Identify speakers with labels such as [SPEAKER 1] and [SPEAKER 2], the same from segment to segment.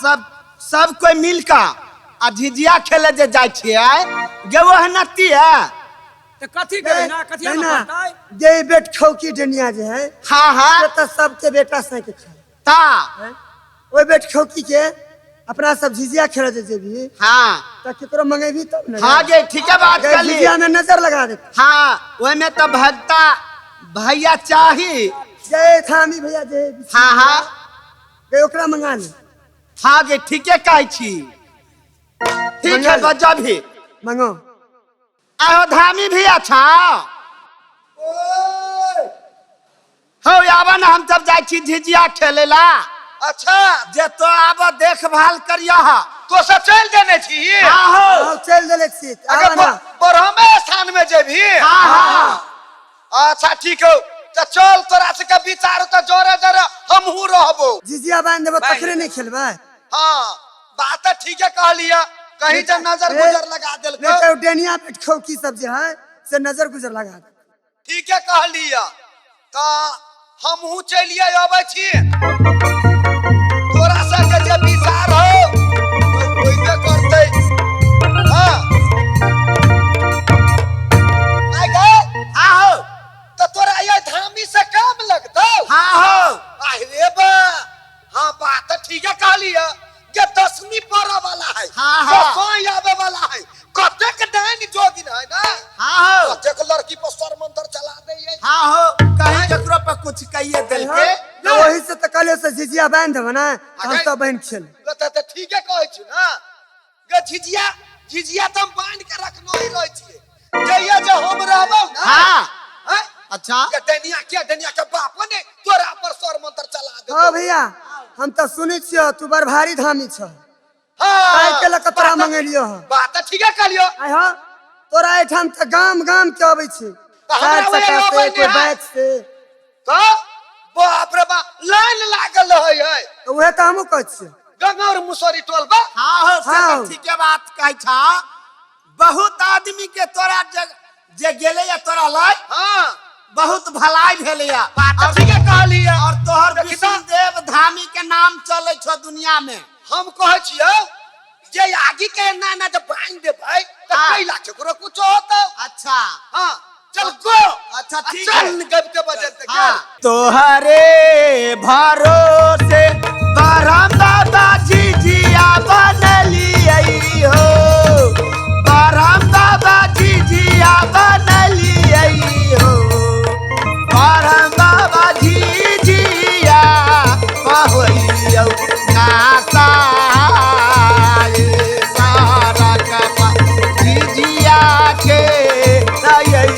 [SPEAKER 1] सब सब कोई मिलकर आ झिझिया खेले जे जाय छियै गेवो है नती है
[SPEAKER 2] तो कथी करे ना कथी ना पताई
[SPEAKER 3] जे बेट खौकी डनिया जे है
[SPEAKER 1] हाँ हाँ
[SPEAKER 3] तो सबके बेटा से के खाए
[SPEAKER 1] ता
[SPEAKER 3] ओए बेट खौकी के अपना सब झिझिया खेले जे भी
[SPEAKER 1] हाँ
[SPEAKER 3] त केकरो मंगेबी तब ना
[SPEAKER 1] हाँ गे ठीक है बात कर ली
[SPEAKER 3] झिझिया में नजर लगा दे
[SPEAKER 1] हाँ ओए में तो भगता भैया चाही
[SPEAKER 3] जय थामी भैया जय
[SPEAKER 1] हाँ हाँ
[SPEAKER 3] गए ओकरा मंगा ले
[SPEAKER 1] हाँ गे ठीक है कहै छी ठीक है बजा भी
[SPEAKER 3] मंगो
[SPEAKER 1] आहो धामी भी अच्छा हो आबा ना हम सब जाय छी झिझिया खेले ला
[SPEAKER 4] अच्छा
[SPEAKER 1] जे तो आबा देखभाल करिया
[SPEAKER 4] तो सब चल देने छी
[SPEAKER 1] आहो
[SPEAKER 3] आओ चल देले छी
[SPEAKER 4] अगर बरहमे स्थान में जेबी
[SPEAKER 1] हाँ हाँ
[SPEAKER 4] अच्छा ठीक हो तो चल तोरा से के विचार तो जोरे जोरे हमहू रहबो
[SPEAKER 3] झिझिया बांध देबो तखरे नहीं खेलबे
[SPEAKER 4] हां बात तो ठीक है कह लिया कहीं से नजर गुजर लगा देल
[SPEAKER 3] नहीं तो डेनिया पेट खौकी सब जे है से नजर गुजर लगा दे
[SPEAKER 4] ठीक है कह लिया तो हमहू चलिए आबै छी तोरा से के जे विचार हो तो ओइसे करते हां आई गए
[SPEAKER 1] आहो
[SPEAKER 4] तो तोरा ये धामी से काम लगतो
[SPEAKER 1] हाँ हो
[SPEAKER 4] अरे बा हां बात ठीक है कह लिया के 10वीं पढ़ा वाला है
[SPEAKER 1] हाँ, हाँ।
[SPEAKER 4] कोई आवे वाला है कते के डाइन जोगिन है ना
[SPEAKER 1] हाँ हो
[SPEAKER 4] कते के लड़की पर सर मंत्र चला दे ये
[SPEAKER 1] हाँ हो कहीं केकरो पे कुछ कहिए दिल के
[SPEAKER 3] तो वही से तो कले से झिझिया बांध देबो ना हम सब बहन खेल
[SPEAKER 4] तो ठीक है कहै छी ना गे झिझिया झिझिया त हम बांध के रखनो ही रहै छी जइया जे हम रहबो ना
[SPEAKER 1] हाँ
[SPEAKER 4] हैं
[SPEAKER 1] अच्छा
[SPEAKER 4] के डनिया के बाप ने तोरा पर सर मंत्र चला दे
[SPEAKER 3] हां भैया हम तो सुनै छियो तू बड़ भारी धामी छ
[SPEAKER 4] हां
[SPEAKER 3] काहे के लक तोरा मंगेलियो ह
[SPEAKER 4] बात तो ठीक है कह लियो
[SPEAKER 3] आय हो तोरा एठाम त गाम गाम के आबै छी
[SPEAKER 4] हमरा
[SPEAKER 3] चार
[SPEAKER 4] वही
[SPEAKER 3] चक्का
[SPEAKER 4] आबै
[SPEAKER 3] से कोई
[SPEAKER 4] नहीं है।
[SPEAKER 3] बाइक से
[SPEAKER 4] तो बाप रे बाप लाइन लागल है
[SPEAKER 3] तो वह तो हमहू कहै छी
[SPEAKER 4] गंगौर मुसरी टोल बा
[SPEAKER 1] हाँ हो
[SPEAKER 3] हाँ।
[SPEAKER 1] से ठीक है बात कहै छा बहुत आदमी के तोरा जे गेले या तोरा लाई
[SPEAKER 4] हां
[SPEAKER 1] बहुत भलाई भेले या
[SPEAKER 4] बात ठीक है कह लिया
[SPEAKER 1] और तोहर
[SPEAKER 4] देखी तो-
[SPEAKER 1] विष्णुदेव धामी के नाम चले छो दुनिया में
[SPEAKER 4] हम कहै छियो जे आगे के ना ना जब बांध दे भाई तो
[SPEAKER 1] हाँ।
[SPEAKER 4] कई लाख करो कुछ होता
[SPEAKER 1] अच्छा
[SPEAKER 4] हां चल गो
[SPEAKER 1] अच्छा ठीक
[SPEAKER 4] चल
[SPEAKER 1] है
[SPEAKER 4] गब के बजे तक
[SPEAKER 1] हाँ तोहरे भरोसे बरम बाबा झिझिया बनलियै हो बरम बाबा झिझिया बनलियै हो बरम बाबा झिझिया पहोइयौ नासा सारा कपा झिझिया के रयै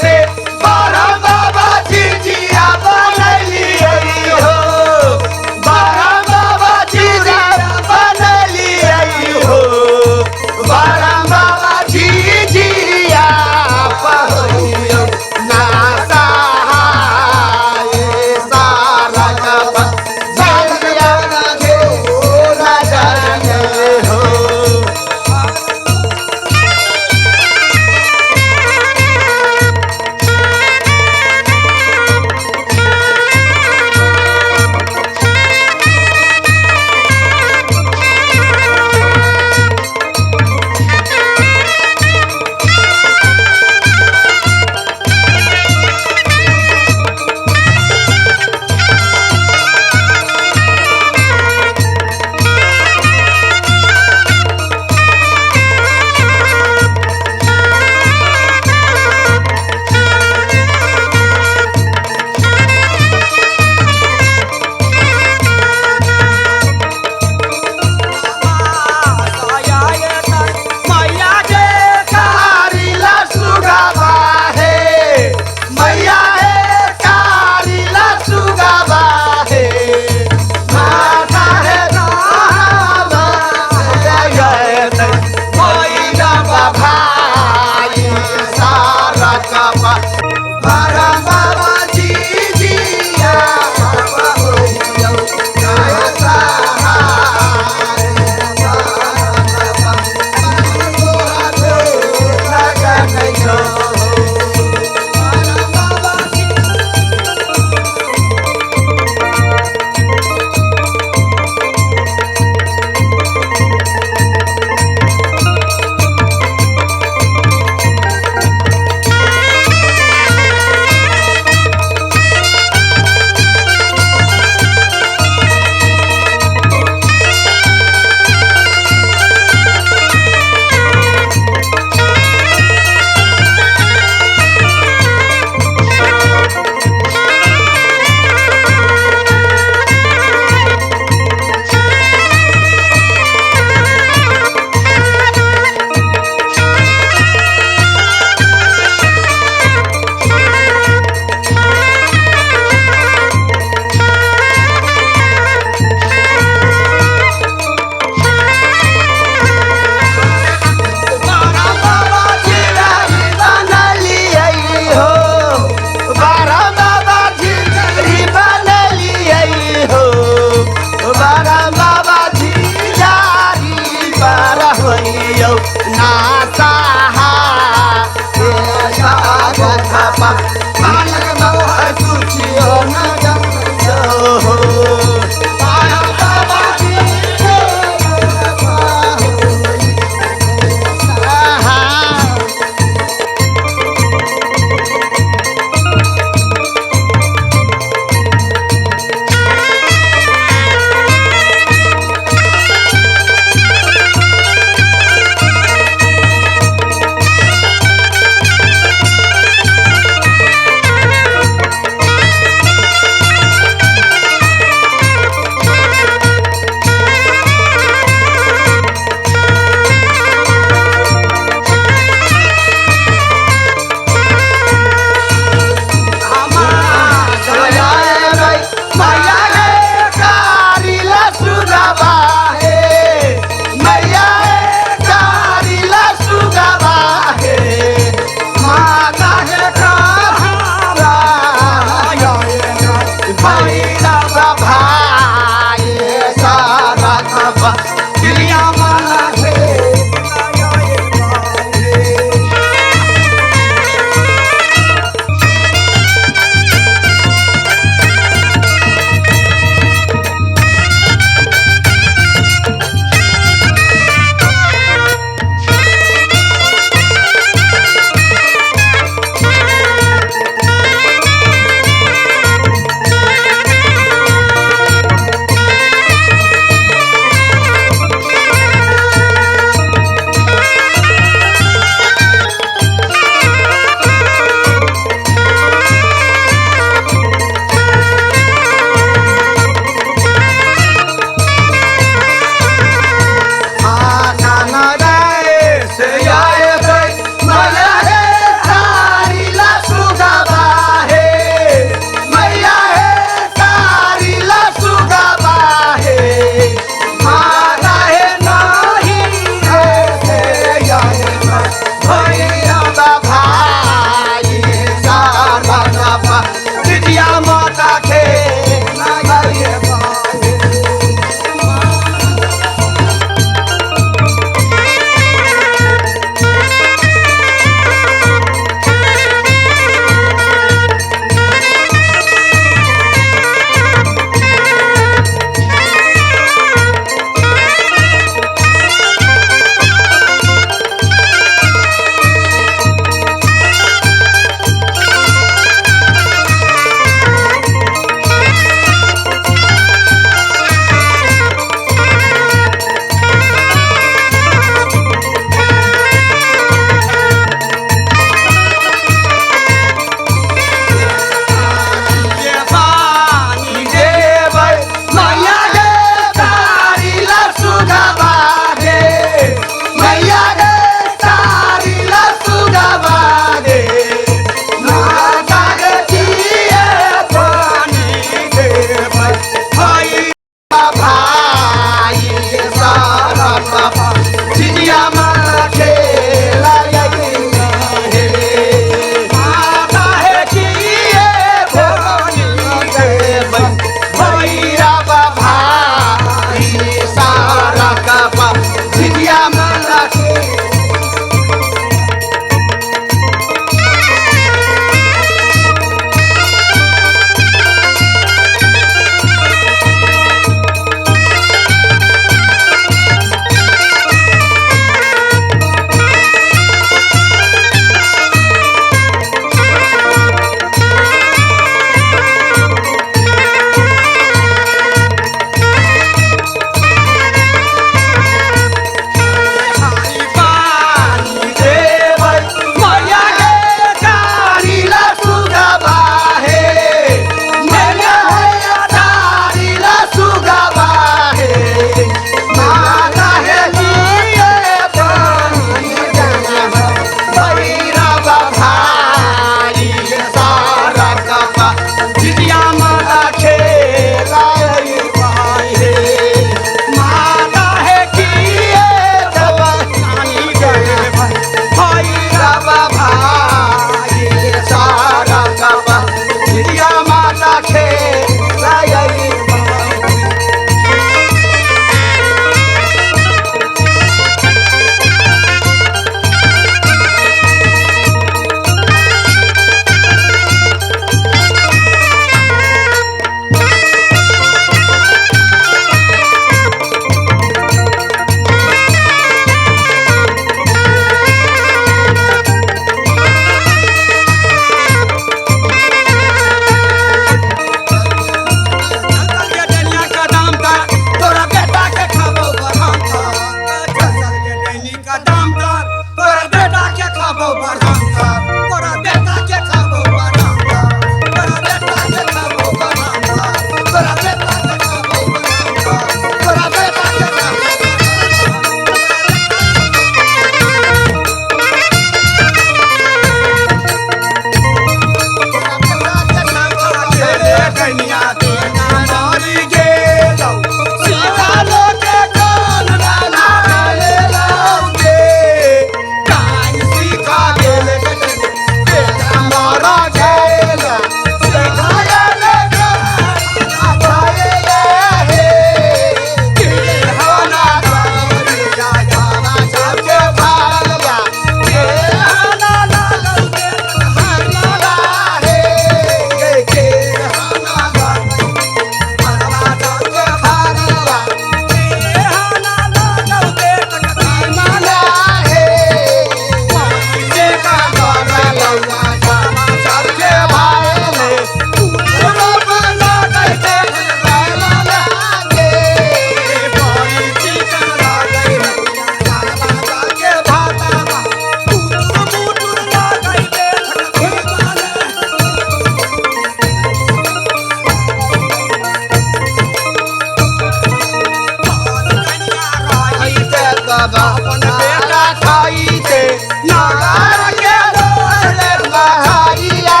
[SPEAKER 1] अपन बेटा खाइते नगर के लोले बहरिया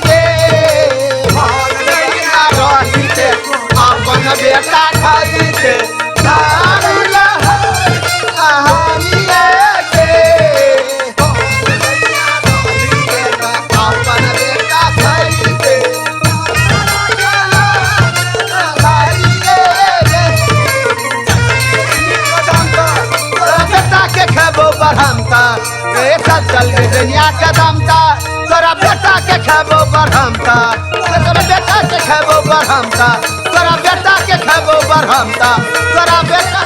[SPEAKER 1] गे भाग गइया रहिते अपन बेटा खाइते नगर बहरिया गे अपन बेटा खाइते बढ़मता चल के दुनिया के दमता तोरा बेटा के खेबो बढ़मता तोरा बेटा के खेबो बढ़मता तोरा बेटा के खेबो बढ़मता तोरा बेटा